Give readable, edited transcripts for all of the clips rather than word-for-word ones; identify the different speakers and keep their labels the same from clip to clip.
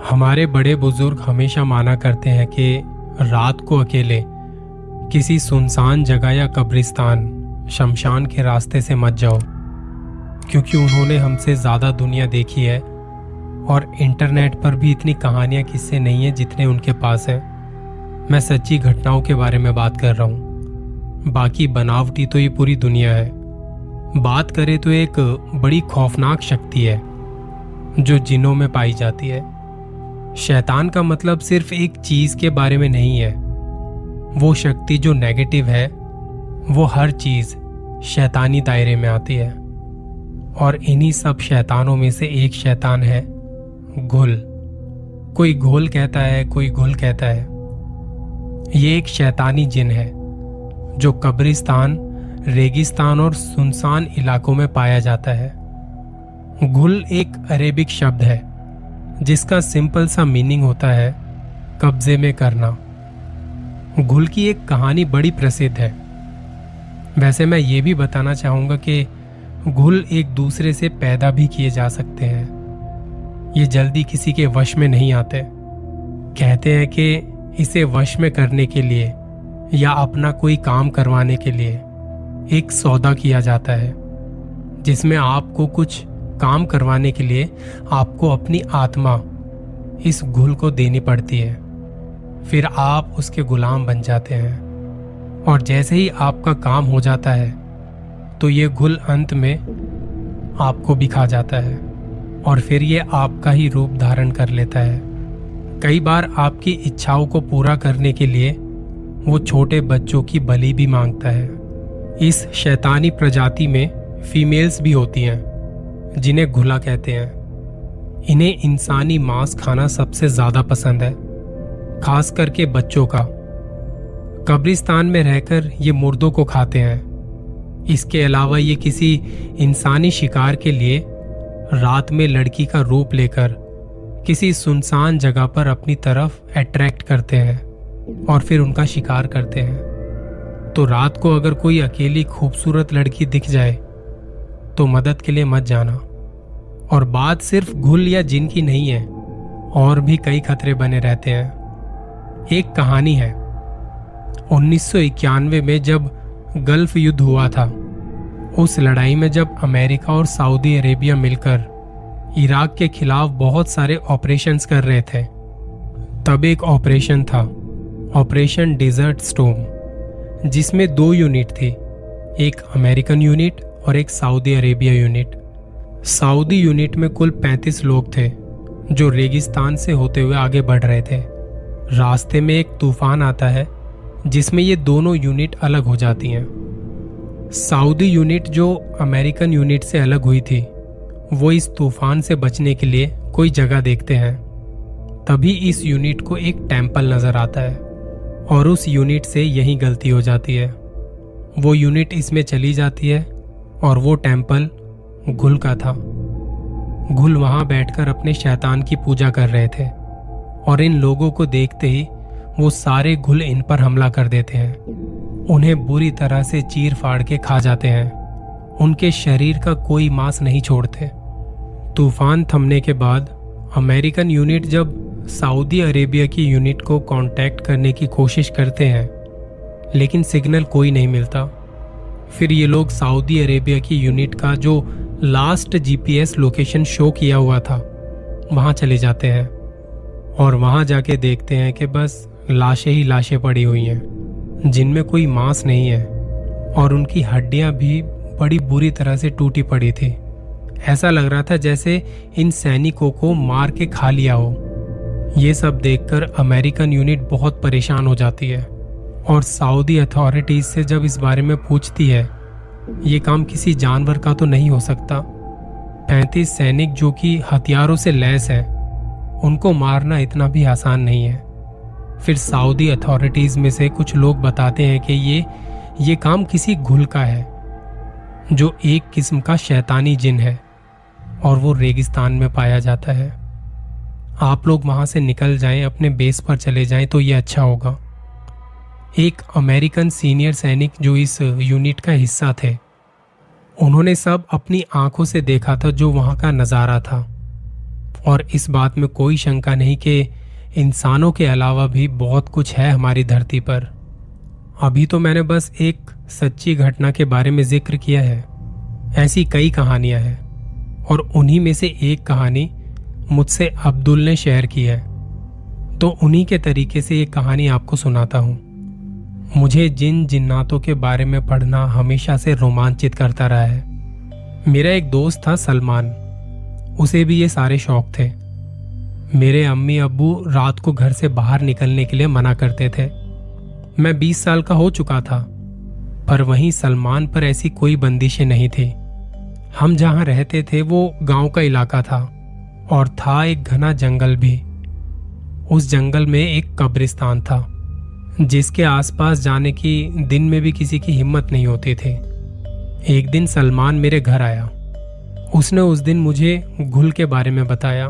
Speaker 1: हमारे बड़े बुजुर्ग हमेशा माना करते हैं कि रात को अकेले किसी सुनसान जगह या कब्रिस्तान शमशान के रास्ते से मत जाओ, क्योंकि उन्होंने हमसे ज़्यादा दुनिया देखी है और इंटरनेट पर भी इतनी कहानियां किस्से नहीं हैं जितने उनके पास हैं। मैं सच्ची घटनाओं के बारे में बात कर रहा हूँ, बाकी बनावटी तो ये पूरी दुनिया है। बात करें तो एक बड़ी खौफनाक शक्ति है जो जिन्नों में पाई जाती है। शैतान का मतलब सिर्फ एक चीज के बारे में नहीं है, वो शक्ति जो नेगेटिव है वो हर चीज शैतानी दायरे में आती है। और इन्हीं सब शैतानों में से एक शैतान है घुल। कोई घोल कहता है, कोई घुल कहता है। ये एक शैतानी जिन है जो कब्रिस्तान, रेगिस्तान और सुनसान इलाकों में पाया जाता है। घुल एक अरेबिक शब्द है जिसका सिंपल सा मीनिंग होता है कब्जे में करना। घुल की एक कहानी बड़ी प्रसिद्ध है। वैसे मैं ये भी बताना चाहूंगा कि घुल एक दूसरे से पैदा भी किए जा सकते हैं। ये जल्दी किसी के वश में नहीं आते। कहते हैं कि इसे वश में करने के लिए या अपना कोई काम करवाने के लिए एक सौदा किया जाता है, जिसमें आपको कुछ काम करवाने के लिए आपको अपनी आत्मा इस घुल को देनी पड़ती है। फिर आप उसके गुलाम बन जाते हैं और जैसे ही आपका काम हो जाता है तो ये घुल अंत में आपको भी खा जाता है और फिर ये आपका ही रूप धारण कर लेता है। कई बार आपकी इच्छाओं को पूरा करने के लिए वो छोटे बच्चों की बलि भी मांगता है। इस शैतानी प्रजाति में फीमेल्स भी होती हैं जिन्हें घुला कहते हैं। इन्हें इंसानी मांस खाना सबसे ज्यादा पसंद है, खास करके बच्चों का। कब्रिस्तान में रहकर ये मुर्दों को खाते हैं। इसके अलावा ये किसी इंसानी शिकार के लिए रात में लड़की का रूप लेकर किसी सुनसान जगह पर अपनी तरफ अट्रैक्ट करते हैं और फिर उनका शिकार करते हैं। तो रात को अगर कोई अकेली खूबसूरत लड़की दिख जाए तो मदद के लिए मत जाना। और बात सिर्फ घुल या जिन की नहीं है, और भी कई खतरे बने रहते हैं। एक कहानी है 1991 में जब गल्फ युद्ध हुआ था। उस लड़ाई में जब अमेरिका और सऊदी अरेबिया मिलकर इराक के खिलाफ बहुत सारे ऑपरेशंस कर रहे थे, तब एक ऑपरेशन था, ऑपरेशन डेजर्ट स्टॉर्म, जिसमें 2 यूनिट थी, एक अमेरिकन यूनिट और एक Saudi Arabia unit. Saudi unit में कुल 35 लोग थे जो रेगिस्तान से होते हुए आगे बढ़ रहे थे। रास्ते में एक तूफान आता है जिसमें ये दोनों यूनिट अलग हो जाती हैं। सऊदी यूनिट जो अमेरिकन यूनिट से अलग हुई थी, वो इस तूफान से बचने के लिए कोई जगह देखते हैं। तभी इस यूनिट को एक टेंपल नजर आता है और उस यूनिट से यही गलती हो जाती है। वो यूनिट इसमें चली जाती है और वो टेंपल घुल का था। घुल वहां बैठकर अपने शैतान की पूजा कर रहे थे और इन लोगों को देखते ही वो सारे घुल इन पर हमला कर देते हैं। उन्हें बुरी तरह से चीर फाड़ के खा जाते हैं। उनके शरीर का कोई मांस नहीं छोड़ते। तूफान थमने के बाद अमेरिकन यूनिट जब सऊदी अरेबिया की यूनिट को कांटेक्ट करने की कोशिश करते हैं, लेकिन सिग्नल कोई नहीं मिलता। फिर ये लोग सऊदी अरेबिया की यूनिट का जो लास्ट जीपीएस लोकेशन शो किया हुआ था वहां चले जाते हैं और वहां जाके देखते हैं कि बस लाशें ही लाशें पड़ी हुई हैं, जिनमें कोई मांस नहीं है और उनकी हड्डियां भी बड़ी बुरी तरह से टूटी पड़ी थी। ऐसा लग रहा था जैसे इन सैनिकों को मार के खा लिया हो। ये सब देखकर अमेरिकन यूनिट बहुत परेशान हो जाती है और सऊदी अथॉरिटीज से जब इस बारे में पूछती है, ये काम किसी जानवर का तो नहीं हो सकता। 35 सैनिक जो कि हथियारों से लैस हैं, उनको मारना इतना भी आसान नहीं है। फिर सऊदी अथॉरिटीज में से कुछ लोग बताते हैं कि ये काम किसी घुल का है जो एक किस्म का शैतानी जिन है और वो रेगिस्तान में पाया जाता है। आप लोग वहां से निकल जाएं, अपने बेस पर चले जाएं तो ये अच्छा होगा। एक अमेरिकन सीनियर सैनिक जो इस यूनिट का हिस्सा थे, उन्होंने सब अपनी आंखों से देखा था जो वहां का नजारा था। और इस बात में कोई शंका नहीं कि इंसानों के अलावा भी बहुत कुछ है हमारी धरती पर। अभी तो मैंने बस एक सच्ची घटना के बारे में जिक्र किया है, ऐसी कई कहानियां हैं और उन्हीं में से एक कहानी मुझसे अब्दुल ने शेयर की है, तो उन्हीं के तरीके से ये कहानी आपको सुनाता हूँ। मुझे जिन जिन्नातों के बारे में पढ़ना हमेशा से रोमांचित करता रहा है। मेरा एक दोस्त था सलमान, उसे भी ये सारे शौक थे। मेरे अम्मी अब्बू रात को घर से बाहर निकलने के लिए मना करते थे। मैं 20 साल का हो चुका था, पर वहीं सलमान पर ऐसी कोई बंदिशें नहीं थी। हम जहां रहते थे वो गांव का इलाका था और था एक घना जंगल भी। उस जंगल में एक कब्रिस्तान था जिसके आसपास जाने की दिन में भी किसी की हिम्मत नहीं होती थी। एक दिन सलमान मेरे घर आया। उसने उस दिन मुझे घुल के बारे में बताया।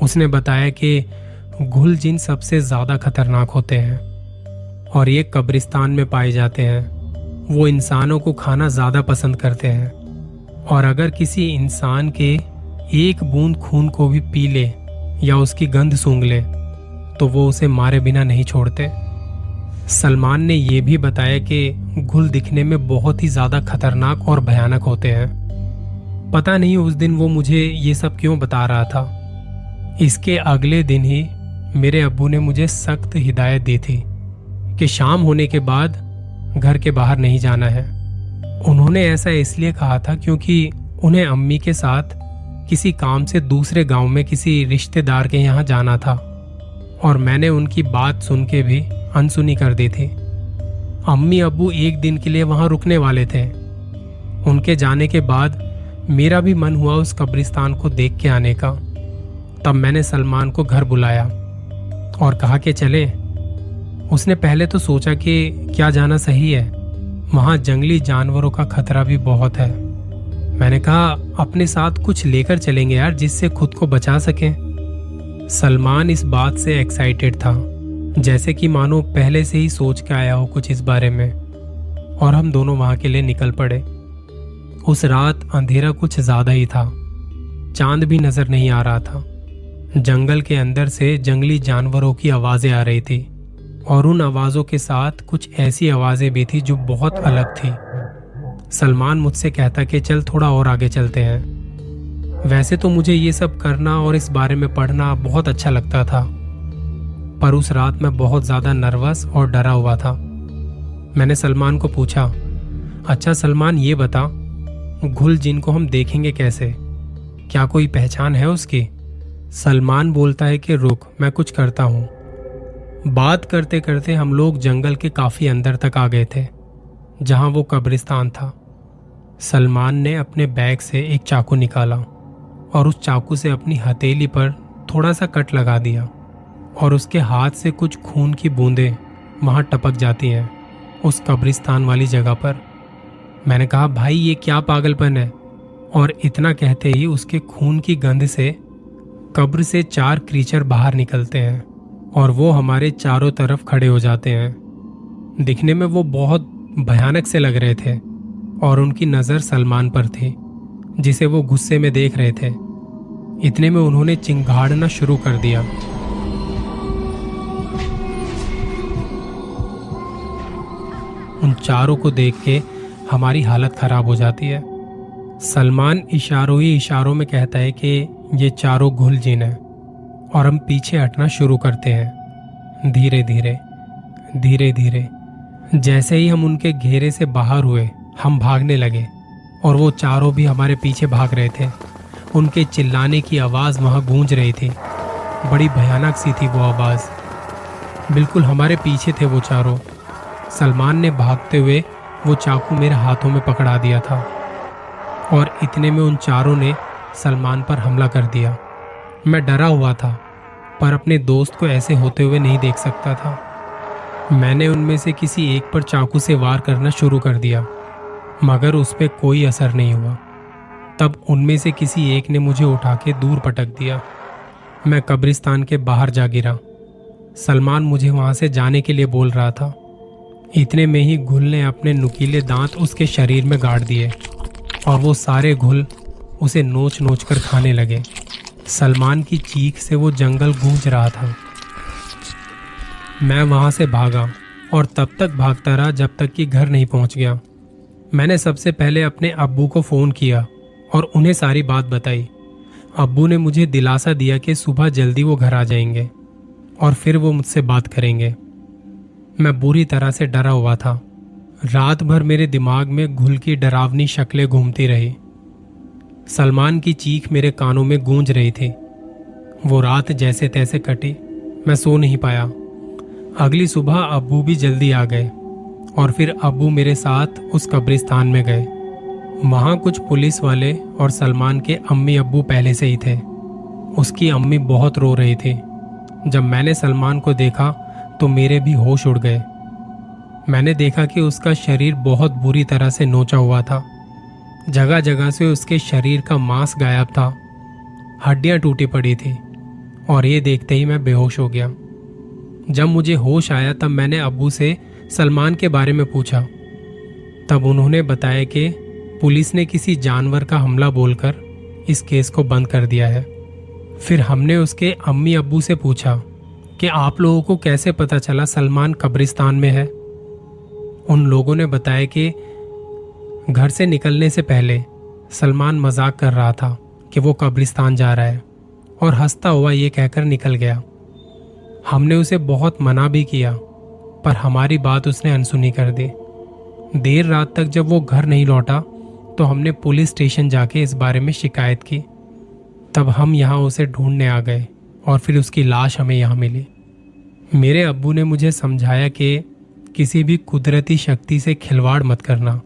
Speaker 1: उसने बताया कि घुल जिन सबसे ज्यादा खतरनाक होते हैं और ये कब्रिस्तान में पाए जाते हैं। वो इंसानों को खाना ज्यादा पसंद करते हैं और अगर किसी इंसान के एक बूंद खून को भी पी ले या उसकी गंध सूंघ ले तो वो उसे मारे बिना नहीं छोड़ते। सलमान ने यह भी बताया कि घुल दिखने में बहुत ही ज्यादा खतरनाक और भयानक होते हैं। पता नहीं उस दिन वो मुझे ये सब क्यों बता रहा था। इसके अगले दिन ही मेरे अब्बू ने मुझे सख्त हिदायत दी थी कि शाम होने के बाद घर के बाहर नहीं जाना है। उन्होंने ऐसा इसलिए कहा था क्योंकि उन्हें अम्मी के साथ किसी काम से दूसरे गांव में किसी रिश्तेदार के यहाँ जाना था और मैंने उनकी बात सुन के भी अनसुनी कर दी थी। अम्मी अब्बू एक दिन के लिए वहां रुकने वाले थे। उनके जाने के बाद मेरा भी मन हुआ उस कब्रिस्तान को देख के आने का। तब मैंने सलमान को घर बुलाया और कहा कि चले। उसने पहले तो सोचा कि क्या जाना सही है, वहां जंगली जानवरों का खतरा भी बहुत है। मैंने कहा अपने साथ कुछ लेकर चलेंगे यार, जिससे खुद को बचा सकें। सलमान इस बात से एक्साइटेड था, जैसे कि मानो पहले से ही सोच के आया हो कुछ इस बारे में, और हम दोनों वहां के लिए निकल पड़े। उस रात अंधेरा कुछ ज्यादा ही था, चांद भी नजर नहीं आ रहा था। जंगल के अंदर से जंगली जानवरों की आवाजें आ रही थी और उन आवाजों के साथ कुछ ऐसी आवाजें भी थी जो बहुत अलग थी। सलमान मुझसे कहता कि चल थोड़ा और आगे चलते हैं। वैसे तो मुझे ये सब करना और इस बारे में पढ़ना बहुत अच्छा लगता था, पर उस रात मैं बहुत ज्यादा नर्वस और डरा हुआ था। मैंने सलमान को पूछा, अच्छा सलमान ये बता, घुल जिन को हम देखेंगे कैसे, क्या कोई पहचान है उसकी? सलमान बोलता है कि रुक मैं कुछ करता हूँ। बात करते करते हम लोग जंगल के काफी अंदर तक आ गए थे जहां वो कब्रिस्तान था। सलमान ने अपने बैग से एक चाकू निकाला और उस चाकू से अपनी हथेली पर थोड़ा सा कट लगा दिया और उसके हाथ से कुछ खून की बूंदें वहां टपक जाती हैं उस कब्रिस्तान वाली जगह पर। मैंने कहा भाई ये क्या पागलपन है, और इतना कहते ही उसके खून की गंध से कब्र से 4 क्रीचर बाहर निकलते हैं और वो हमारे चारों तरफ खड़े हो जाते हैं। दिखने में वो बहुत भयानक से लग रहे थे और उनकी नजर सलमान पर थी जिसे वो गुस्से में देख रहे थे। इतने में उन्होंने चिंगाड़ना शुरू कर दिया। उन चारों को देख के हमारी हालत खराब हो जाती है। सलमान इशारों ही इशारों में कहता है कि ये चारों घुल जिन है और हम पीछे हटना शुरू करते हैं। धीरे धीरे धीरे धीरे जैसे ही हम उनके घेरे से बाहर हुए हम भागने लगे और वो चारों भी हमारे पीछे भाग रहे थे। उनके चिल्लाने की आवाज़ वहाँ गूंज रही थी, बड़ी भयानक सी थी वो आवाज़। बिल्कुल हमारे पीछे थे वो चारों। सलमान ने भागते हुए वो चाकू मेरे हाथों में पकड़ा दिया था और इतने में उन चारों ने सलमान पर हमला कर दिया। मैं डरा हुआ था पर अपने दोस्त को ऐसे होते हुए नहीं देख सकता था। मैंने उनमें से किसी एक पर चाकू से वार करना शुरू कर दिया मगर उस पर कोई असर नहीं हुआ। तब उनमें से किसी एक ने मुझे उठा के दूर पटक दिया। मैं कब्रिस्तान के बाहर जा गिरा। सलमान मुझे वहां से जाने के लिए बोल रहा था। इतने में ही घुल ने अपने नुकीले दांत उसके शरीर में गाड़ दिए और वो सारे घुल उसे नोच नोच कर खाने लगे। सलमान की चीख से वो जंगल गूंज रहा था। मैं वहां से भागा और तब तक भागता रहा जब तक कि घर नहीं पहुंच गया। मैंने सबसे पहले अपने अब्बू को फ़ोन किया और उन्हें सारी बात बताई। अब्बू ने मुझे दिलासा दिया कि सुबह जल्दी वो घर आ जाएंगे और फिर वो मुझसे बात करेंगे। मैं बुरी तरह से डरा हुआ था। रात भर मेरे दिमाग में घुल की डरावनी शक्लें घूमती रही। सलमान की चीख मेरे कानों में गूंज रही थी। वो रात जैसे तैसे कटी, मैं सो नहीं पाया। अगली सुबह अब्बू भी जल्दी आ गए और फिर अब्बू मेरे साथ उस कब्रिस्तान में गए। वहाँ कुछ पुलिस वाले और सलमान के अम्मी अब्बू पहले से ही थे। उसकी अम्मी बहुत रो रही थी। जब मैंने सलमान को देखा तो मेरे भी होश उड़ गए। मैंने देखा कि उसका शरीर बहुत बुरी तरह से नोचा हुआ था। जगह जगह से उसके शरीर का मांस गायब था, हड्डियां टूटी पड़ी थी और ये देखते ही मैं बेहोश हो गया। जब मुझे होश आया तब मैंने अब्बू से सलमान के बारे में पूछा। तब उन्होंने बताया कि पुलिस ने किसी जानवर का हमला बोलकर इस केस को बंद कर दिया है। फिर हमने उसके अम्मी अब्बू से पूछा कि आप लोगों को कैसे पता चला सलमान कब्रिस्तान में है। उन लोगों ने बताया कि घर से निकलने से पहले सलमान मजाक कर रहा था कि वो कब्रिस्तान जा रहा है और हंसता हुआ ये कहकर निकल गया। हमने उसे बहुत मना भी किया पर हमारी बात उसने अनसुनी कर दी। देर रात तक जब वो घर नहीं लौटा तो हमने पुलिस स्टेशन जाके इस बारे में शिकायत की। तब हम यहाँ उसे ढूंढने आ गए और फिर उसकी लाश हमें यहाँ मिली। मेरे अब्बू ने मुझे समझाया कि किसी भी कुदरती शक्ति से खिलवाड़ मत करना।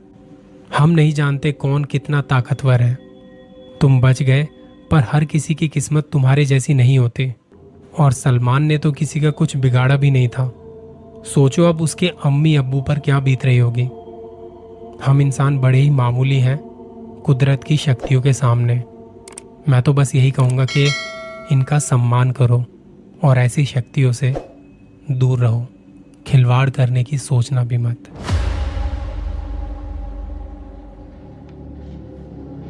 Speaker 1: हम नहीं जानते कौन कितना ताकतवर है। तुम बच गए पर हर किसी की किस्मत तुम्हारे जैसी नहीं होती और सलमान ने तो किसी का कुछ बिगाड़ा भी नहीं था। सोचो अब उसके अम्मी अब्बू पर क्या बीत रही होगी। हम इंसान बड़े ही मामूली हैं कुदरत की शक्तियों के सामने। मैं तो बस यही कहूँगा कि इनका सम्मान करो और ऐसी शक्तियों से दूर रहो। खिलवाड़ करने की सोचना भी मत।